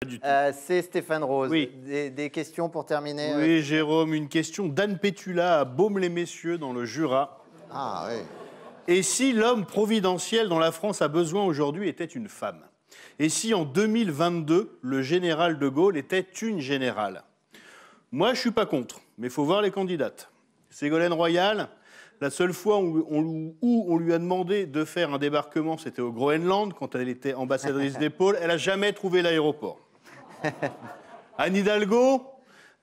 Pas du tout. C'est Stéphane Rose. Oui. Des questions pour terminer? Oui, Jérôme, une question d'Anne Pétula à Baume-les-Messieurs dans le Jura. Ah oui. Et si l'homme providentiel dont la France a besoin aujourd'hui était une femme? Et si en 2022, le général de Gaulle était une générale? Moi, je suis pas contre, mais il faut voir les candidates. Ségolène Royal, la seule fois où on lui a demandé de faire un débarquement, c'était au Groenland, quand elle était ambassadrice des pôles. Elle n'a jamais trouvé l'aéroport. Anne Hidalgo,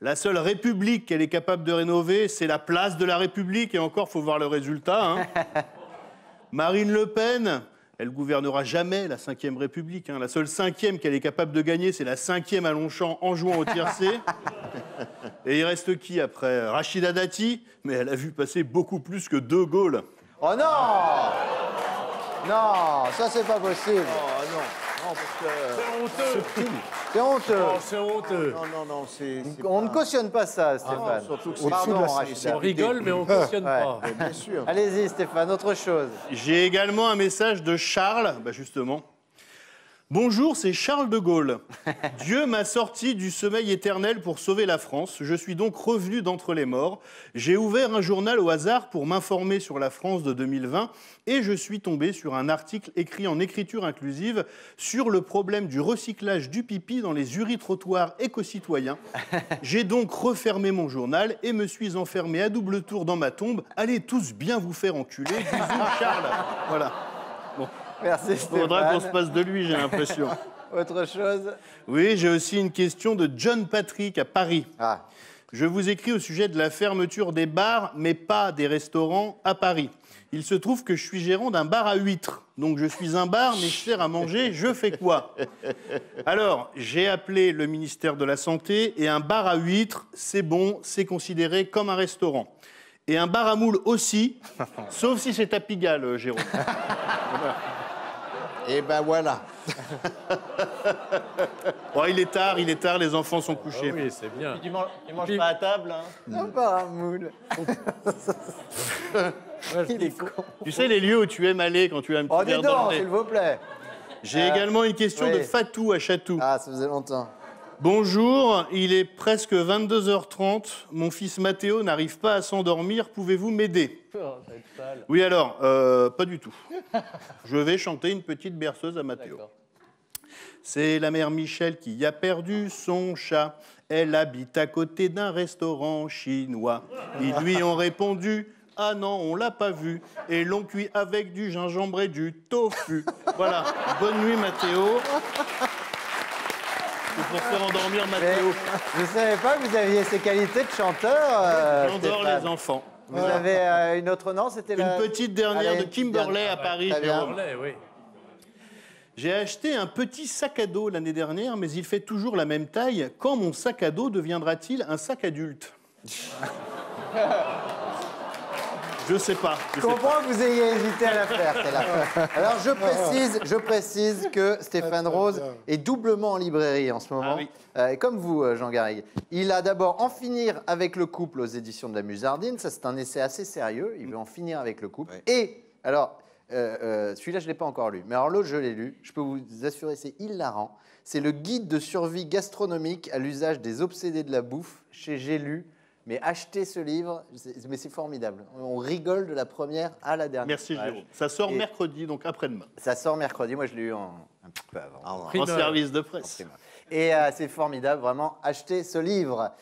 la seule République qu'elle est capable de rénover, c'est la place de la République, et encore, il faut voir le résultat. Hein. Marine Le Pen, elle gouvernera jamais la 5e République. Hein. La seule 5e qu'elle est capable de gagner, c'est la 5e à Longchamp en jouant au tiercé. Et il reste qui après? Rachida Dati, mais elle a vu passer beaucoup plus que De Gaulle. Oh non! Non, ça c'est pas possible. Oh non, non, parce que... C'est honteux. Oh, c'est honteux. Non, non, c'est On ne pas... cautionne pas ça, Stéphane. non, surtout que c'est Pardon, au-dessus de la Rachida. On rigole, mais on ne cautionne pas. Mais bien sûr. Allez-y, Stéphane, autre chose. J'ai également un message de Charles, justement. Bonjour, c'est Charles de Gaulle. Dieu m'a sorti du sommeil éternel pour sauver la France. Je suis donc revenu d'entre les morts. J'ai ouvert un journal au hasard pour m'informer sur la France de 2020 et je suis tombé sur un article écrit en écriture inclusive sur le problème du recyclage du pipi dans les uri-trottoirs éco-citoyens. J'ai donc refermé mon journal et me suis enfermé à double tour dans ma tombe. Allez tous bien vous faire enculer. Bisous, Charles. Voilà. Bon. Merci, Il Stéphane. faudra qu'on se passe de lui, j'ai l'impression. Autre chose? Oui, j'ai aussi une question de John Patrick à Paris. Ah. Je vous écris au sujet de la fermeture des bars, mais pas des restaurants à Paris. Il se trouve que je suis gérant d'un bar à huîtres. Donc je suis un bar, mais je sers à manger, je fais quoi? Alors, j'ai appelé le ministère de la Santé et un bar à huîtres, c'est bon, c'est considéré comme un restaurant. Et un bar à moules aussi, sauf si c'est à Pigalle, Jérôme. Voilà. Et ben voilà. Oh, il est tard, les enfants sont couchés. Oui, c'est bien. Tu manges pas à table, hein? Un paramoule. Il est con. Tu sais les lieux où tu aimes aller quand tu as un petit Oh, dis verre dans donc, le s'il nez. vous plaît. J'ai également une question oui. de Fatou à Chatou. Ah, ça faisait longtemps. Bonjour, il est presque 22h30. Mon fils Mathéo n'arrive pas à s'endormir. Pouvez-vous m'aider? Oh, ça va être sale. Oui, alors, pas du tout. Je vais chanter une petite berceuse à Mathéo. D'accord. C'est la mère Michel qui a perdu son chat. Elle habite à côté d'un restaurant chinois. Ils lui ont répondu: ah non, on l'a pas vu. Et l'ont cuit avec du gingembre et du tofu. Voilà. Bonne nuit, Mathéo. C'est pour faire endormir Mais Mathéo. je ne savais pas que vous aviez ces qualités de chanteur. J'endors Stéphane. les enfants. Vous avez une autre nom, c'était Une petite dernière Allez, de Kimberley à Paris. Très bien. Jérôme. Oui. J'ai acheté un petit sac à dos l'année dernière, mais il fait toujours la même taille. Quand mon sac à dos deviendra-t-il un sac adulte? Je sais pas. Je comprends que vous ayez hésité à la faire, celle-là. Alors, je précise que Stéphane Rose est doublement en librairie en ce moment. Ah oui. Et comme vous, Jean Garrigue. Il a d'abord En finir avec le couple aux éditions de la Musardine. Ça, c'est un essai assez sérieux. Il veut en finir avec le couple. Ouais. Et, alors, celui-là, je ne l'ai pas encore lu. Mais alors, l'autre, je l'ai lu. Je peux vous assurer, c'est hilarant. C'est le guide de survie gastronomique à l'usage des obsédés de la bouffe chez J'ai lu. Mais achetez ce livre, mais c'est formidable. On rigole de la première à la dernière. Merci, Ouais. Jérôme. Ça sort Et- mercredi, donc après-demain. Ça sort mercredi. Moi, je l'ai eu un petit peu avant. En service de presse. Et c'est formidable, vraiment. Achetez ce livre.